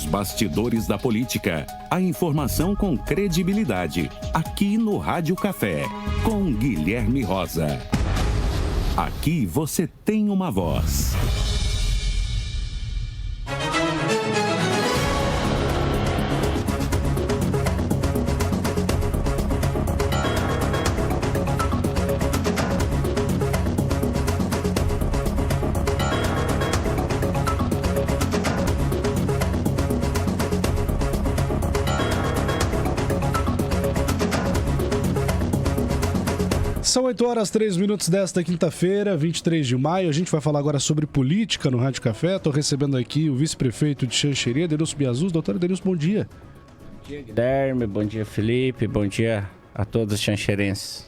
Os bastidores da política. A informação com credibilidade. Aqui no Rádio Café, com Guilherme Rosa. Aqui você tem uma voz. São 8 horas 3 minutos desta quinta-feira, 23 de maio. A gente vai falar agora sobre política no Rádio Café. Estou recebendo aqui o vice-prefeito de Xanxerê, Denilson Biazus. Doutor Denilson, bom dia. Bom dia, Guilherme. Bom dia, Felipe. Bom dia a todos os xanxerenses.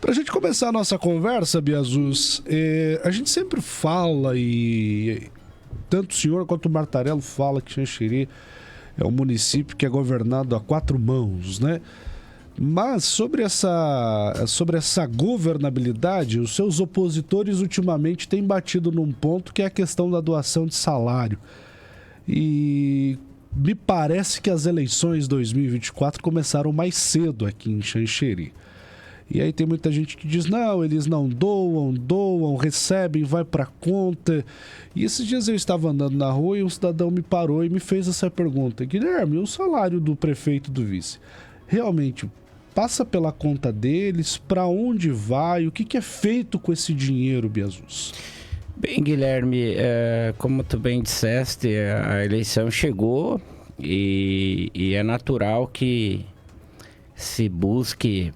Para a gente começar a nossa conversa, Biazus, a gente sempre fala e tanto o senhor quanto o Martarello fala que Xanxerê é um município que é governado a quatro mãos, né? Mas sobre essa governabilidade, os seus opositores ultimamente têm batido num ponto que é a questão da doação de salário. E me parece que as eleições 2024 começaram mais cedo aqui em Xanxerê. E aí tem muita gente que diz, não, eles não doam, recebem, vai para conta. E esses dias eu estava andando na rua e um cidadão me parou e me fez essa pergunta. Guilherme, o salário do prefeito e do vice realmente passa pela conta deles? Para onde vai? O que é feito com esse dinheiro, Biazus? Bem, Guilherme, como tu bem disseste, a eleição chegou e é natural que se busque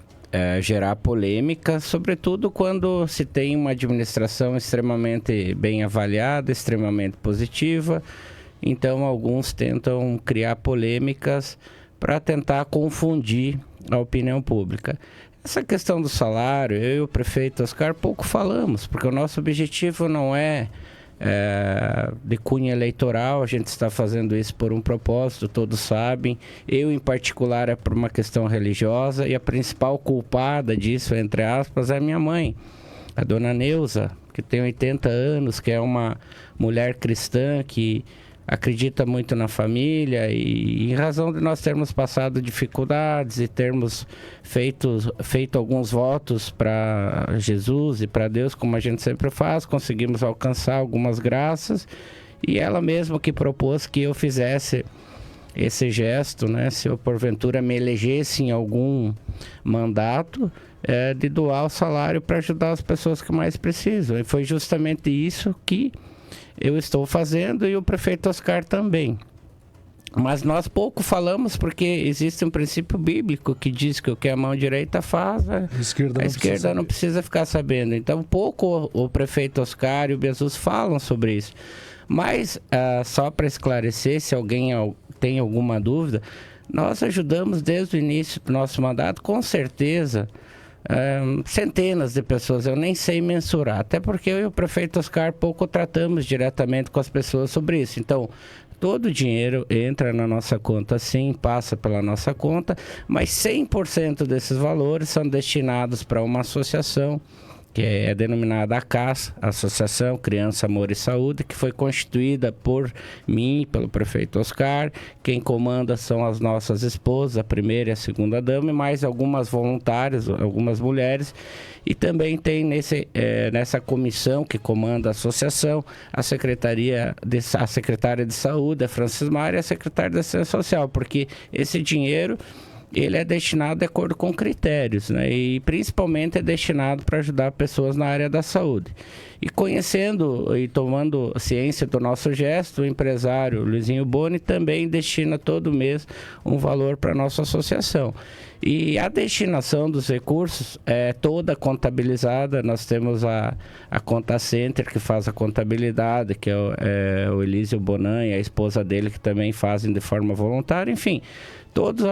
gerar polêmica, sobretudo quando se tem uma administração extremamente bem avaliada, extremamente positiva. Então, alguns tentam criar polêmicas para tentar confundir a opinião pública. Essa questão do salário, eu e o prefeito Oscar pouco falamos, porque o nosso objetivo não é de cunho eleitoral, a gente está fazendo isso por um propósito, todos sabem. Eu, em particular, é por uma questão religiosa, e a principal culpada disso, entre aspas, é a minha mãe, a dona Neuza, que tem 80 anos, que é uma mulher cristã que acredita muito na família, e em razão de nós termos passado dificuldades e termos feito alguns votos para Jesus e para Deus, como a gente sempre faz, conseguimos alcançar algumas graças, e ela mesma que propôs que eu fizesse esse gesto, né, se eu porventura me elegesse em algum mandato, de doar o salário para ajudar as pessoas que mais precisam, e foi justamente isso que eu estou fazendo, e o prefeito Oscar também. Mas nós pouco falamos porque existe um princípio bíblico que diz que o que a mão direita faz, a esquerda não precisa ficar sabendo. Então, pouco o prefeito Oscar e o Biazus falam sobre isso. Mas, só para esclarecer, se alguém tem alguma dúvida, nós ajudamos desde o início do nosso mandato, com certeza, centenas de pessoas, eu nem sei mensurar, até porque eu e o prefeito Oscar pouco tratamos diretamente com as pessoas sobre isso. Então, todo o dinheiro entra na nossa conta, sim, passa pela nossa conta, mas 100% desses valores são destinados para uma associação que é denominada ACAS, Associação Criança, Amor e Saúde, que foi constituída por mim, pelo prefeito Oscar. Quem comanda são as nossas esposas, a primeira e a segunda dama, e mais algumas voluntárias, algumas mulheres. E também tem nessa comissão que comanda a associação, a secretária de saúde, a Francis Mara, e a secretária de Assistência Social, porque esse dinheiro ele é destinado de acordo com critérios, né? E principalmente é destinado para ajudar pessoas na área da saúde. E conhecendo e tomando ciência do nosso gesto, o empresário Luizinho Boni também destina todo mês um valor para a nossa associação. E a destinação dos recursos é toda contabilizada. Nós temos a Conta Center, que faz a contabilidade, que é o Elísio Bonan e a esposa dele, que também fazem de forma voluntária. Enfim, todos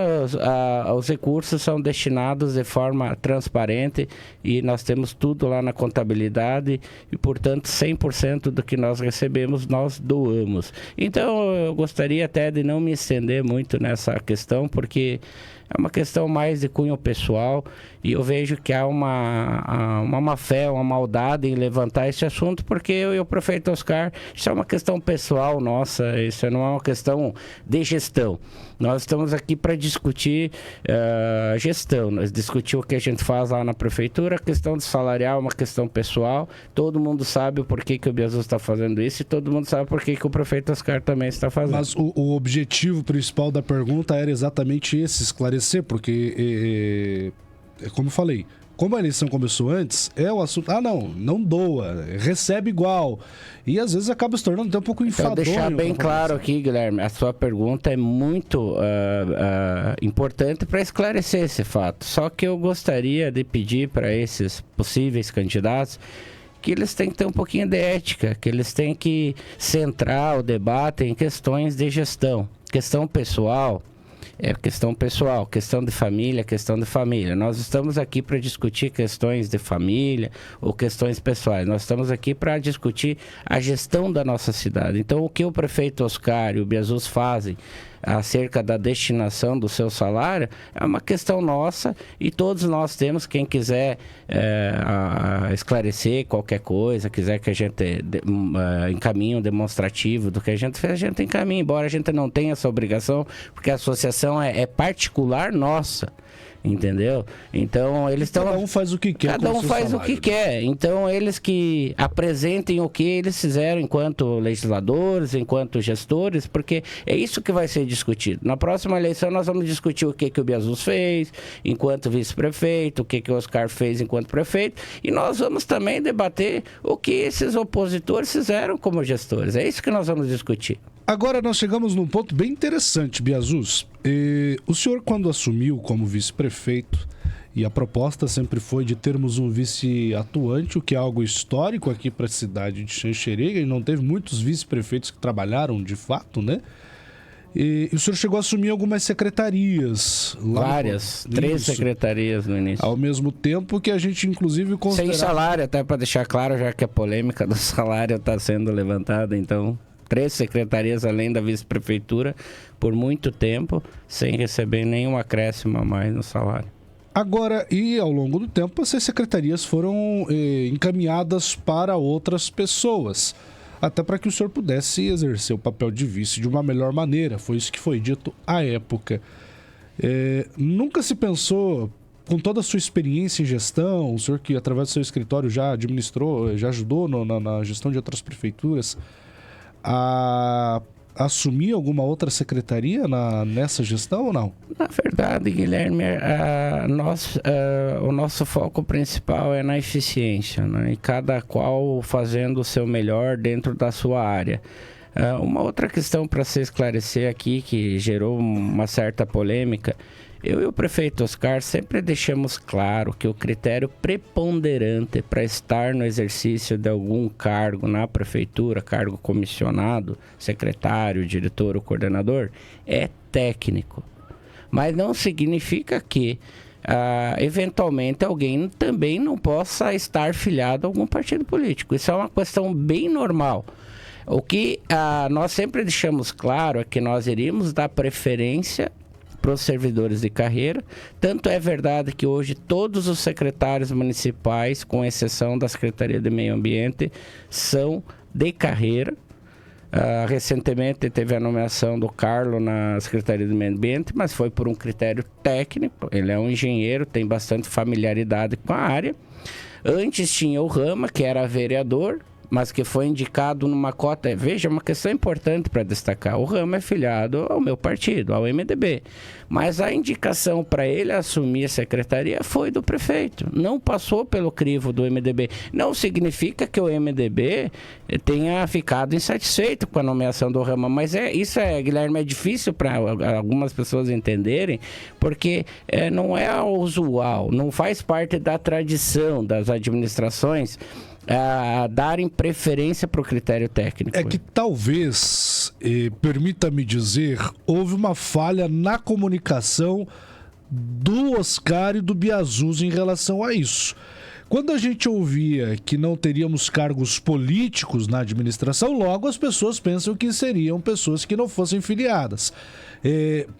os recursos são destinados de forma transparente e nós temos tudo lá na contabilidade e, portanto, 100% do que nós recebemos, nós doamos. Então, eu gostaria até de não me estender muito nessa questão, porque é uma questão mais de cunho pessoal. E eu vejo que há uma má-fé, uma maldade em levantar esse assunto, porque eu e o prefeito Oscar, isso é uma questão pessoal nossa, isso não é uma questão de gestão. Nós estamos aqui para discutir gestão, nós discutir o que a gente faz lá na prefeitura, a questão de salarial é uma questão pessoal, todo mundo sabe o porquê que o Biasus está fazendo isso e todo mundo sabe o porquê que o prefeito Oscar também está fazendo. Mas o objetivo principal da pergunta era exatamente esse, esclarecer, porque... como eu falei, como a eleição começou antes, é o assunto... não doa, recebe igual. E às vezes acaba se tornando até um pouco enfadonho. Então, deixar bem claro aqui, Guilherme, a sua pergunta é muito importante para esclarecer esse fato. Só que eu gostaria de pedir para esses possíveis candidatos que eles têm que ter um pouquinho de ética, que eles têm que centrar o debate em questões de gestão. Questão pessoal... questão de família. Nós estamos aqui para discutir questões de família ou questões pessoais. Nós estamos aqui para discutir a gestão da nossa cidade. Então, o que o prefeito Oscar e o Biasus fazem acerca da destinação do seu salário é uma questão nossa e todos nós temos, quem quiser esclarecer qualquer coisa, quiser que a gente encaminhe um demonstrativo do que a gente fez, a gente encaminha, embora a gente não tenha essa obrigação, porque a associação é particular nossa. Entendeu? Então, eles estão... Cada um faz o que quer. Cada um faz o que quer. Então, eles que apresentem o que eles fizeram enquanto legisladores, enquanto gestores, porque é isso que vai ser discutido. Na próxima eleição, nós vamos discutir o que o Biasus fez enquanto vice-prefeito, o que o Oscar fez enquanto prefeito, e nós vamos também debater o que esses opositores fizeram como gestores. É isso que nós vamos discutir. Agora nós chegamos num ponto bem interessante, Biasus. O senhor, quando assumiu como vice-prefeito, e a proposta sempre foi de termos um vice atuante, o que é algo histórico aqui para a cidade de Xanxerê, e não teve muitos vice-prefeitos que trabalharam de fato, né? E o senhor chegou a assumir algumas secretarias. Várias, 3 secretarias no início. Ao mesmo tempo que a gente, inclusive, considerava... Sem salário, até para deixar claro, já que a polêmica do salário está sendo levantada, então... 3 secretarias além da vice-prefeitura por muito tempo, sem receber nenhum acréscimo a mais no salário. Agora, e ao longo do tempo, essas secretarias foram encaminhadas para outras pessoas, até para que o senhor pudesse exercer o papel de vice de uma melhor maneira. Foi isso que foi dito à época. Nunca se pensou, com toda a sua experiência em gestão, o senhor que através do seu escritório já administrou, já ajudou na gestão de outras prefeituras, a assumir alguma outra secretaria nessa gestão ou não? Na verdade, Guilherme, o nosso foco principal é na eficiência, né? E cada qual fazendo o seu melhor dentro da sua área. Uma outra questão para se esclarecer aqui, que gerou uma certa polêmica, eu e o prefeito Oscar sempre deixamos claro que o critério preponderante para estar no exercício de algum cargo na prefeitura, cargo comissionado, secretário, diretor ou coordenador, é técnico. Mas não significa que, eventualmente, alguém também não possa estar filiado a algum partido político. Isso é uma questão bem normal. O que nós sempre deixamos claro é que nós iríamos dar preferência para os servidores de carreira. Tanto é verdade que hoje todos os secretários municipais, com exceção da Secretaria de Meio Ambiente, são de carreira. Recentemente teve a nomeação do Carlos na Secretaria de Meio Ambiente, mas foi por um critério técnico. Ele é um engenheiro, tem bastante familiaridade com a área. Antes tinha o Rama, que era vereador, mas que foi indicado numa cota... Veja, uma questão importante para destacar. O Rama é filiado ao meu partido, ao MDB. Mas a indicação para ele assumir a secretaria foi do prefeito. Não passou pelo crivo do MDB. Não significa que o MDB tenha ficado insatisfeito com a nomeação do Rama. Mas Guilherme, é difícil para algumas pessoas entenderem, porque não é usual, não faz parte da tradição das administrações darem preferência para o critério técnico. É que talvez, permita-me dizer, houve uma falha na comunicação do Oscar e do Biasus em relação a isso. quando a gente ouvia que não teríamos cargos políticos na administração, logo as pessoas pensam que seriam pessoas que não fossem filiadas.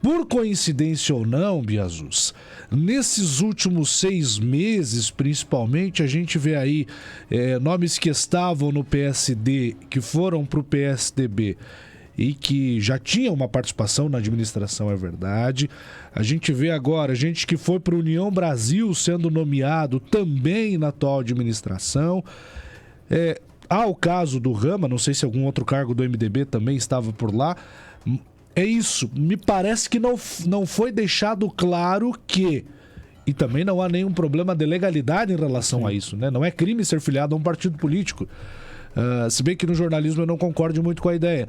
Por coincidência ou não, Biazus, nesses últimos 6 meses, principalmente, a gente vê aí nomes que estavam no PSD, que foram para o PSDB e que já tinham uma participação na administração, é verdade. A gente vê agora gente que foi para a União Brasil sendo nomeado também na atual administração. Há o caso do Rama, não sei se algum outro cargo do MDB também estava por lá. É isso, me parece que não foi deixado claro que, e também não há nenhum problema de legalidade em relação a isso, né? Não é crime ser filiado a um partido político, se bem que no jornalismo eu não concordo muito com a ideia.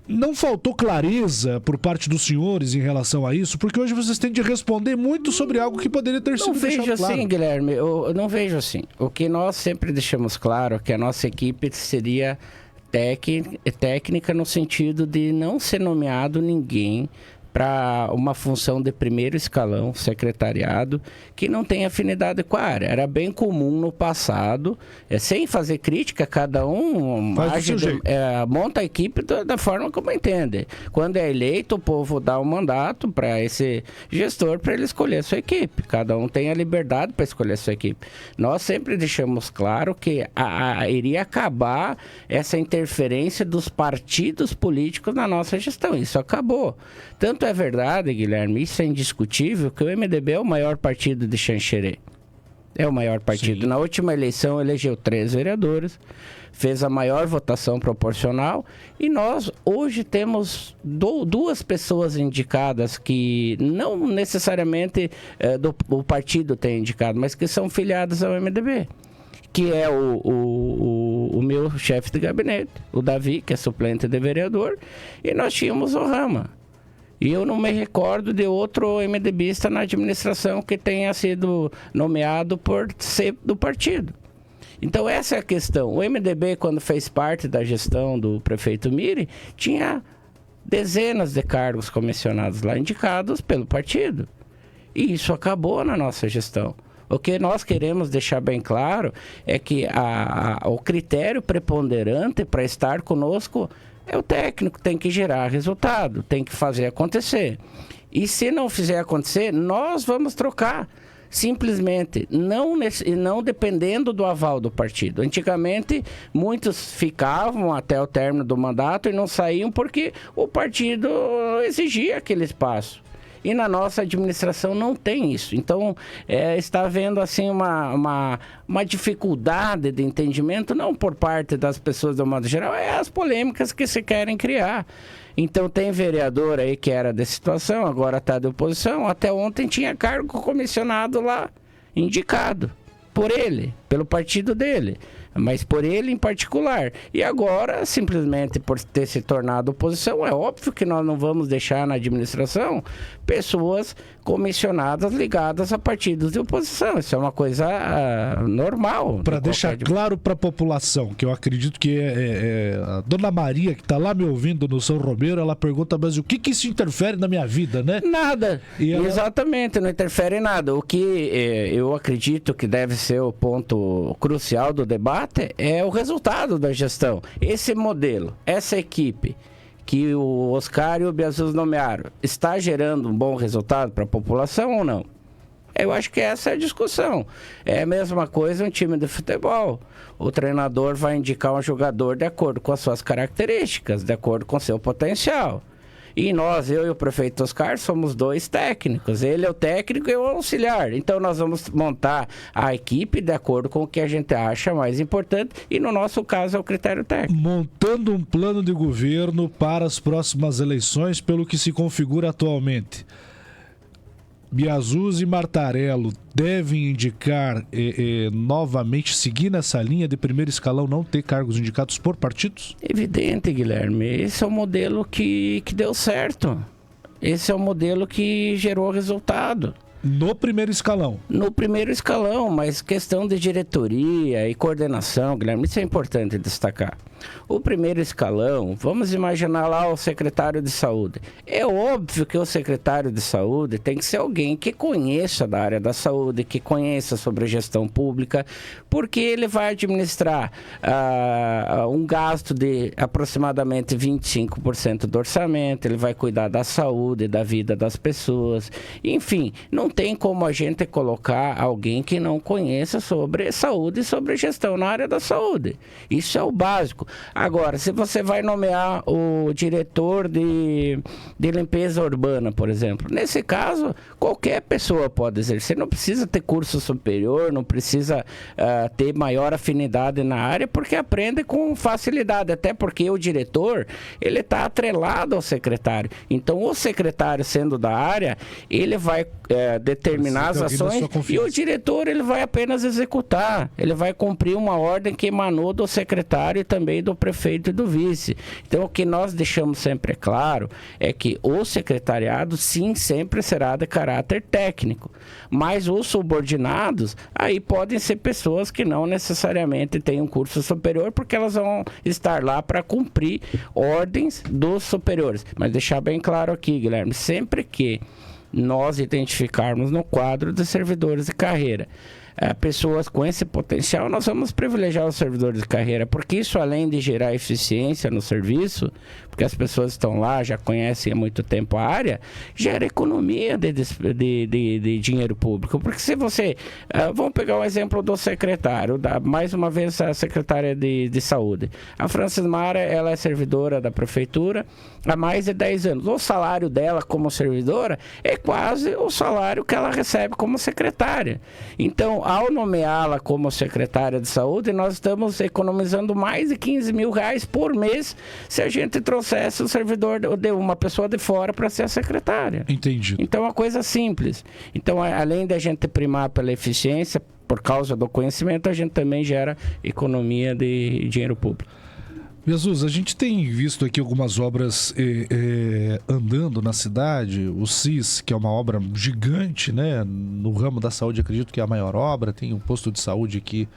Não faltou clareza por parte dos senhores em relação a isso, porque hoje vocês têm de responder muito sobre algo que poderia ter sido deixado claro. Não vejo assim, Guilherme, eu não vejo assim. O que nós sempre deixamos claro é que a nossa equipe seria técnica no sentido de não ser nomeado ninguém para uma função de primeiro escalão, secretariado, que não tem afinidade com a área. Era bem comum no passado, sem fazer crítica, cada um monta a equipe da forma como entende. Quando é eleito, o povo dá um mandato para esse gestor para ele escolher a sua equipe. Cada um tem a liberdade para escolher a sua equipe. Nós sempre deixamos claro que iria acabar essa interferência dos partidos políticos na nossa gestão. Isso acabou. Tanto é verdade, Guilherme, isso é indiscutível, que o MDB é o maior partido de Xanxerê. É o maior partido. Sim. Na última eleição elegeu 3 vereadores, fez a maior votação proporcional e nós hoje temos 2 pessoas indicadas que não necessariamente o partido tem indicado, mas que são filiadas ao MDB. Que é o meu chefe de gabinete, o Davi, que é suplente de vereador, e nós tínhamos o Rama. E eu não me recordo de outro MDBista na administração que tenha sido nomeado por ser do partido. Então essa é a questão. O MDB, quando fez parte da gestão do prefeito Miri, tinha dezenas de cargos comissionados lá, indicados pelo partido. E isso acabou na nossa gestão. O que nós queremos deixar bem claro é que o critério preponderante para estar conosco é o técnico, tem que gerar resultado, tem que fazer acontecer. E se não fizer acontecer, nós vamos trocar. Simplesmente, não dependendo do aval do partido. Antigamente, muitos ficavam até o término do mandato e não saíam porque o partido exigia aquele espaço. E na nossa administração não tem isso. Então, está havendo assim uma dificuldade de entendimento, não por parte das pessoas do modo geral, é as polêmicas que se querem criar. Então, tem vereador aí que era de situação, agora está de oposição. Até ontem tinha cargo comissionado lá, indicado por ele, pelo partido dele, mas por ele em particular. E agora, simplesmente por ter se tornado oposição, é óbvio que nós não vamos deixar na administração pessoas comissionadas ligadas a partidos de oposição. Isso é uma coisa normal. Para deixar claro para a população, que eu acredito que a Dona Maria, que está lá me ouvindo no São Romero, ela pergunta, mas o que isso interfere na minha vida, né? Nada. Exatamente, não interfere em nada. O que eu acredito que deve ser o ponto crucial do debate é o resultado da gestão. Esse modelo, essa equipe que o Oscar e o Biazus nomearam, está gerando um bom resultado para a população ou não? Eu acho que essa é a discussão. É a mesma coisa um time de futebol. O treinador vai indicar um jogador de acordo com as suas características, de acordo com o seu potencial. E eu e o prefeito Oscar somos 2 técnicos. Ele é o técnico e eu o auxiliar. Então nós vamos montar a equipe de acordo com o que a gente acha mais importante. E no nosso caso é o critério técnico. Montando um plano de governo para as próximas eleições, pelo que se configura atualmente, Biazus e Martarello devem indicar novamente, seguir nessa linha de primeiro escalão, não ter cargos indicados por partidos? Evidente, Guilherme. Esse é o modelo que deu certo. Esse é o modelo que gerou resultado. No primeiro escalão? No primeiro escalão, mas questão de diretoria e coordenação, Guilherme, isso é importante destacar. O primeiro escalão, vamos imaginar lá o secretário de saúde. É óbvio que o secretário de saúde tem que ser alguém que conheça da área da saúde, que conheça sobre gestão pública, porque ele vai administrar um gasto de aproximadamente 25% do orçamento, ele vai cuidar da saúde, da vida das pessoas, enfim, não tem como a gente colocar alguém que não conheça sobre saúde e sobre gestão na área da saúde. Isso é o básico. Agora, se você vai nomear o diretor de limpeza urbana, por exemplo, nesse caso, qualquer pessoa pode exercer, não precisa ter curso superior, não precisa ter maior afinidade na área, porque aprende com facilidade, até porque o diretor, ele está atrelado ao secretário. Então, o secretário, sendo da área, ele vai determinar as ações e o diretor, ele vai apenas executar, ele vai cumprir uma ordem que emanou do secretário e também do prefeito e do vice. Então, o que nós deixamos sempre claro é que o secretariado, sim, sempre será de caráter técnico, mas os subordinados, aí podem ser pessoas que não necessariamente têm um curso superior, porque elas vão estar lá para cumprir ordens dos superiores. Mas deixar bem claro aqui, Guilherme, sempre que nós identificarmos no quadro de servidores de carreira pessoas com esse potencial, nós vamos privilegiar os servidores de carreira, porque isso, além de gerar eficiência no serviço, porque as pessoas estão lá, já conhecem há muito tempo a área, gera economia de dinheiro público. Porque se você... vamos pegar o exemplo do secretário, mais uma vez a secretária de saúde. A Francis Mara, ela é servidora da prefeitura há mais de 10 anos. O salário dela como servidora é quase o salário que ela recebe como secretária. Então, ao nomeá-la como secretária de saúde, nós estamos economizando mais de 15 mil reais por mês se a gente trouxesse o servidor de uma pessoa de fora para ser a secretária. Entendi. Então, é uma coisa simples. Então, além da gente primar pela eficiência, por causa do conhecimento, a gente também gera economia de dinheiro público. Jesus, a gente tem visto aqui algumas obras andando na cidade. O CIS, que é uma obra gigante, né? No ramo da saúde, acredito que é a maior obra. Tem um posto de saúde aqui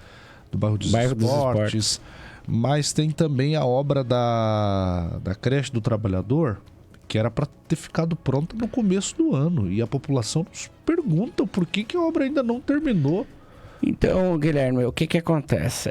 do bairro dos Esportes. Mas tem também a obra da creche do trabalhador, que era para ter ficado pronta no começo do ano. E a população nos pergunta por que a obra ainda não terminou. Então, Guilherme, o que acontece?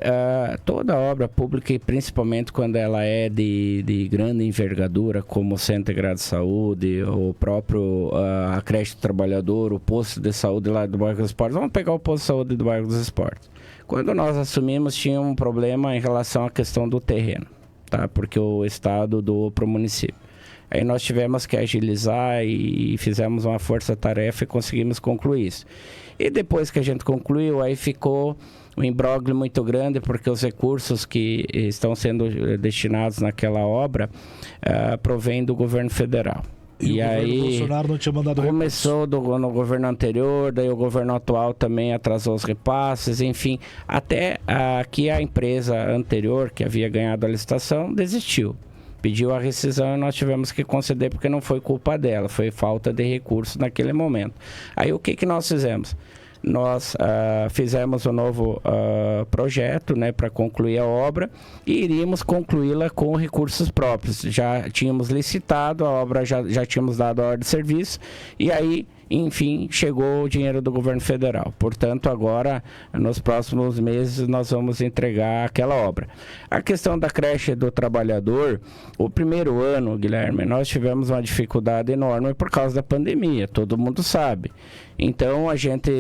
Toda obra pública, e principalmente quando ela é de grande envergadura, como o Centro Integrado de Saúde, o próprio a creche do trabalhador, o posto de saúde lá do bairro dos Esportes, vamos pegar o posto de saúde do bairro dos Esportes. Quando nós assumimos, tinha um problema em relação à questão do terreno, tá? Porque o Estado doou para o município. Aí nós tivemos que agilizar e fizemos uma força-tarefa e conseguimos concluir isso. E depois que a gente concluiu, aí ficou um imbróglio muito grande, porque os recursos que estão sendo destinados naquela obra provêm do governo federal. E aí, o Bolsonaro não tinha mandado começou no governo anterior, daí o governo atual também atrasou os repasses, enfim, até que a empresa anterior, que havia ganhado a licitação, desistiu. Pediu a rescisão e nós tivemos que conceder porque não foi culpa dela, foi falta de recursos naquele momento. Aí o que nós fizemos? Nós fizemos um novo projeto, né, para concluir a obra e iríamos concluí-la com recursos próprios. Já tínhamos licitado a obra, já tínhamos dado a ordem de serviço e aí, enfim, chegou o dinheiro do governo federal. Portanto, agora, nos próximos meses, nós vamos entregar aquela obra. A questão da creche do trabalhador, o primeiro ano, Guilherme, nós tivemos uma dificuldade enorme por causa da pandemia, todo mundo sabe. Então, a gente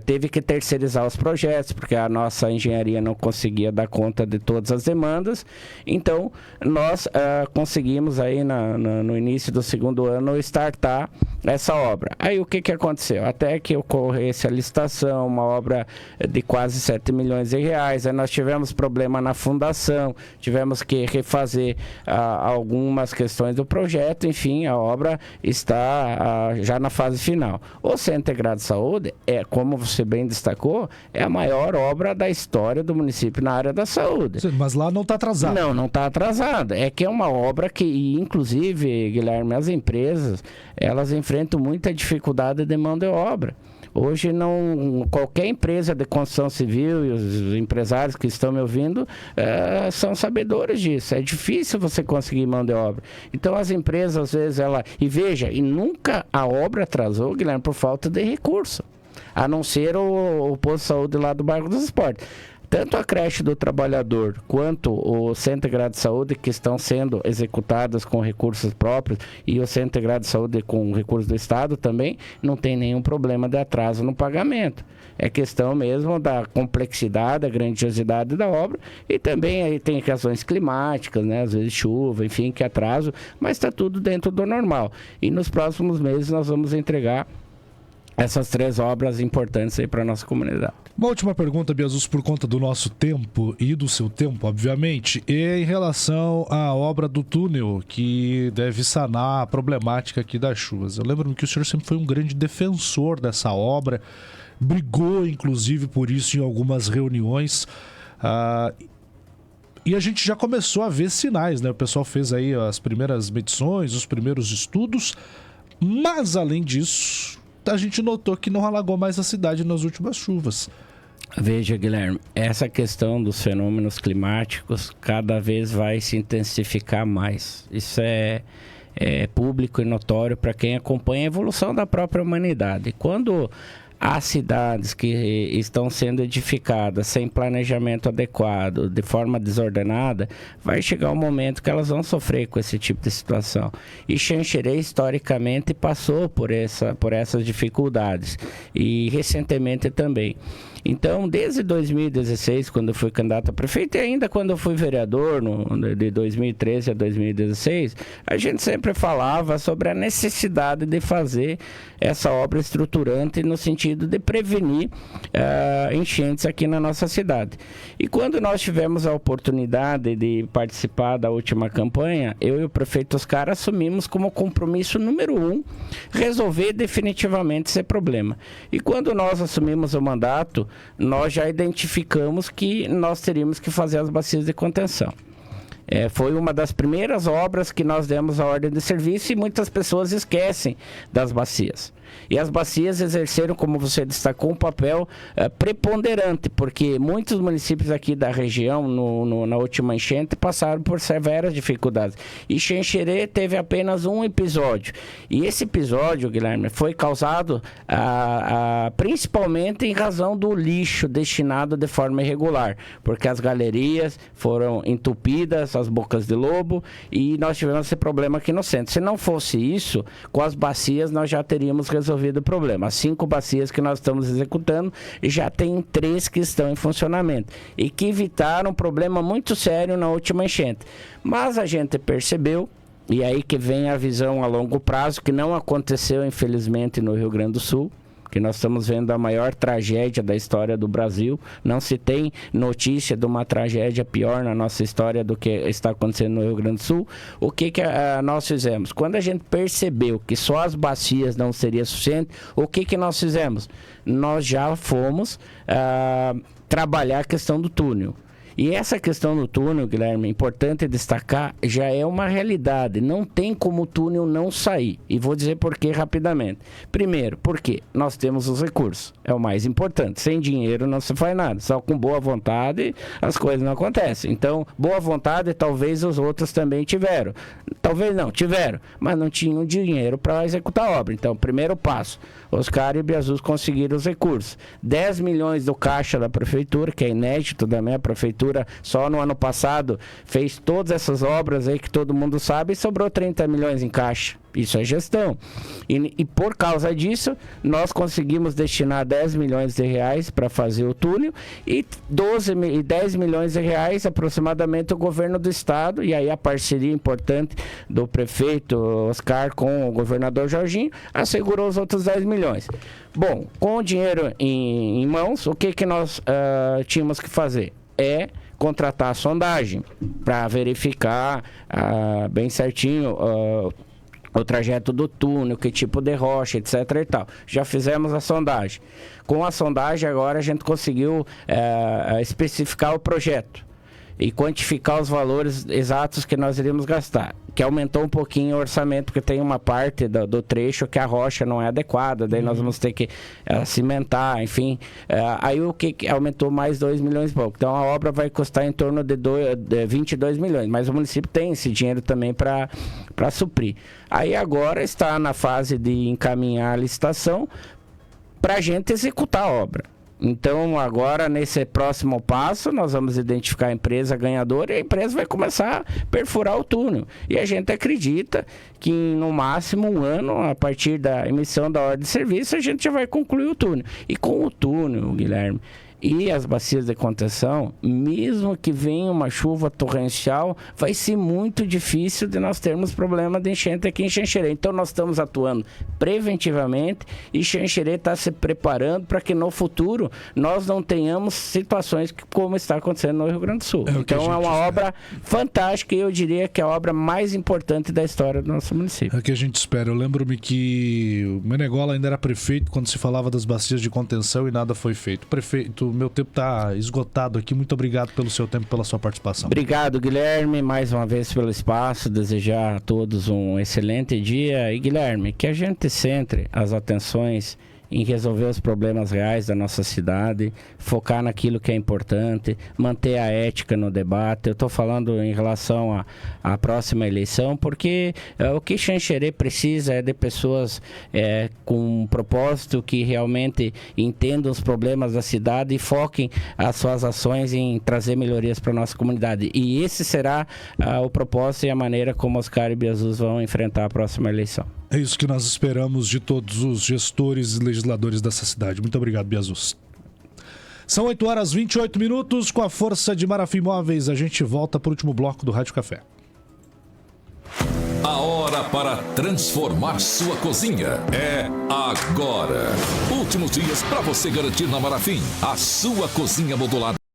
teve que terceirizar os projetos, porque a nossa engenharia não conseguia dar conta de todas as demandas. Então, nós conseguimos aí no início do segundo ano startar essa obra. Aí, o que aconteceu? Até que ocorresse a licitação, uma obra de quase 7 milhões de reais, aí nós tivemos problema na fundação, tivemos que refazer algumas questões do projeto, enfim, a obra está já na fase final. O Centro Integrado de Saúde, como você bem destacou, é a maior obra da história do município na área da saúde. Mas lá não está atrasado. Não está atrasada. É que é uma obra que, inclusive, Guilherme, as empresas, elas enfrentam enfrentam muita dificuldade de mão de obra. Hoje, qualquer empresa de construção civil, e os empresários que estão me ouvindo, são sabedores disso. É difícil você conseguir mão de obra. Então, as empresas, às vezes, e nunca a obra atrasou, Guilherme, por falta de recurso. A não ser o posto de saúde lá do bairro dos Esportes. Tanto a creche do trabalhador quanto o Centro Integrado de Saúde, que estão sendo executadas com recursos próprios, e o Centro Integrado de Saúde com recursos do Estado também, não tem nenhum problema de atraso no pagamento. É questão mesmo da complexidade, da grandiosidade da obra, e também aí tem questões climáticas, né? Às vezes chuva, enfim, que atraso, mas está tudo dentro do normal. E nos próximos meses nós vamos entregar essas 3 obras importantes aí para a nossa comunidade. Uma última pergunta, Biasus, por conta do nosso tempo e do seu tempo, obviamente, é em relação à obra do túnel, que deve sanar a problemática aqui das chuvas. Eu lembro-me que o senhor sempre foi um grande defensor dessa obra, brigou, inclusive, por isso em algumas reuniões. E a gente já começou a ver sinais, né? O pessoal fez aí as primeiras medições, os primeiros estudos, mas, além disso, a gente notou que não alagou mais a cidade nas últimas chuvas. Veja, Guilherme, essa questão dos fenômenos climáticos cada vez vai se intensificar mais. Isso é público e notório para quem acompanha a evolução da própria humanidade. Quando há cidades que estão sendo edificadas sem planejamento adequado, de forma desordenada, vai chegar um momento que elas vão sofrer com esse tipo de situação. E Xanxerê, historicamente, passou por essas dificuldades. E recentemente também. Então, desde 2016, quando eu fui candidato a prefeito, e ainda quando eu fui vereador, de 2013 a 2016, a gente sempre falava sobre a necessidade de fazer essa obra estruturante no sentido de prevenir enchentes aqui na nossa cidade. E quando nós tivemos a oportunidade de participar da última campanha, eu e o prefeito Oscar assumimos como compromisso número 1 resolver definitivamente esse problema. E quando nós assumimos o mandato, nós já identificamos que nós teríamos que fazer as bacias de contenção. Foi uma das primeiras obras que nós demos a ordem de serviço e muitas pessoas esquecem das bacias. E as bacias exerceram, como você destacou, um papel preponderante, porque muitos municípios aqui da região, na última enchente, passaram por severas dificuldades. E Xanxerê teve apenas um episódio. E esse episódio, Guilherme, foi causado principalmente em razão do lixo destinado de forma irregular, porque as galerias foram entupidas, as bocas de lobo, e nós tivemos esse problema aqui no centro. Se não fosse isso, com as bacias nós já teríamos resolvido o problema. As 5 bacias que nós estamos executando, já tem 3 que estão em funcionamento e que evitaram um problema muito sério na última enchente. Mas a gente percebeu, e aí que vem a visão a longo prazo, que não aconteceu infelizmente no Rio Grande do Sul, que nós estamos vendo a maior tragédia da história do Brasil. Não se tem notícia de uma tragédia pior na nossa história do que está acontecendo no Rio Grande do Sul. O que nós fizemos? Quando a gente percebeu que só as bacias não seria suficiente, o que nós fizemos? Nós já fomos trabalhar a questão do túnel. E essa questão do túnel, Guilherme, é importante destacar, já é uma realidade. Não tem como o túnel não sair. E vou dizer por que rapidamente. Primeiro, porque nós temos os recursos. É o mais importante. Sem dinheiro não se faz nada. Só com boa vontade as coisas não acontecem. Então, boa vontade talvez os outros também tiveram. Talvez não, tiveram. Mas não tinham dinheiro para executar a obra. Então, primeiro passo. Oscar e Biasus conseguiram os recursos. 10 milhões do caixa da prefeitura, que é inédito da minha prefeitura, só no ano passado fez todas essas obras aí que todo mundo sabe e sobrou 30 milhões em caixa. Isso é gestão. E por causa disso, nós conseguimos destinar 10 milhões de reais para fazer o túnel e 10 milhões de reais aproximadamente o governo do estado, e aí a parceria importante do prefeito Oscar com o governador Jorginho assegurou os outros 10 milhões. Bom, com o dinheiro em mãos, o que nós tínhamos que fazer? Contratar a sondagem para verificar bem certinho o trajeto do túnel, que tipo de rocha, etc. e tal. Já fizemos a sondagem. Com a sondagem agora a gente conseguiu especificar o projeto. e quantificar os valores exatos que nós iríamos gastar, que aumentou um pouquinho o orçamento, porque tem uma parte do trecho que a rocha não é adequada, daí nós vamos ter que cimentar, enfim, aí o que aumentou mais 2 milhões e pouco, então a obra vai custar em torno de 22 milhões, mas o município tem esse dinheiro também para suprir. Aí agora está na fase de encaminhar a licitação para a gente executar a obra. Então, agora, nesse próximo passo, nós vamos identificar a empresa ganhadora e a empresa vai começar a perfurar o túnel. E a gente acredita que, no máximo, 1 ano, a partir da emissão da ordem de serviço, a gente já vai concluir o túnel. E com o túnel, Guilherme, e as bacias de contenção, mesmo que venha uma chuva torrencial, vai ser muito difícil de nós termos problema de enchente aqui em Xanxerê. Então nós estamos atuando preventivamente e Xanxerê está se preparando para que no futuro nós não tenhamos situações como está acontecendo no Rio Grande do Sul. Então é uma obra fantástica e eu diria que é a obra mais importante da história do nosso município. É o que a gente espera. Eu lembro-me que o Menegola ainda era prefeito quando se falava das bacias de contenção e nada foi feito. Prefeito, meu tempo está esgotado aqui. Muito obrigado pelo seu tempo e pela sua participação. Obrigado, Guilherme, mais uma vez pelo espaço. Desejar a todos um excelente dia. E, Guilherme, que a gente centre as atenções em resolver os problemas reais da nossa cidade, focar naquilo que é importante, manter a ética no debate. Eu estou falando em relação à próxima eleição, porque o que Xanxerê precisa é de pessoas com um propósito que realmente entendam os problemas da cidade e foquem as suas ações em trazer melhorias para a nossa comunidade. E esse será o propósito e a maneira como Oscar e Biazus vão enfrentar a próxima eleição. É isso que nós esperamos de todos os gestores e legisladores dessa cidade. Muito obrigado, Biazus. São 8h28. Com a força de Marafim Móveis, a gente volta para o último bloco do Rádio Café. A hora para transformar sua cozinha é agora. Últimos dias para você garantir na Marafim a sua cozinha modular.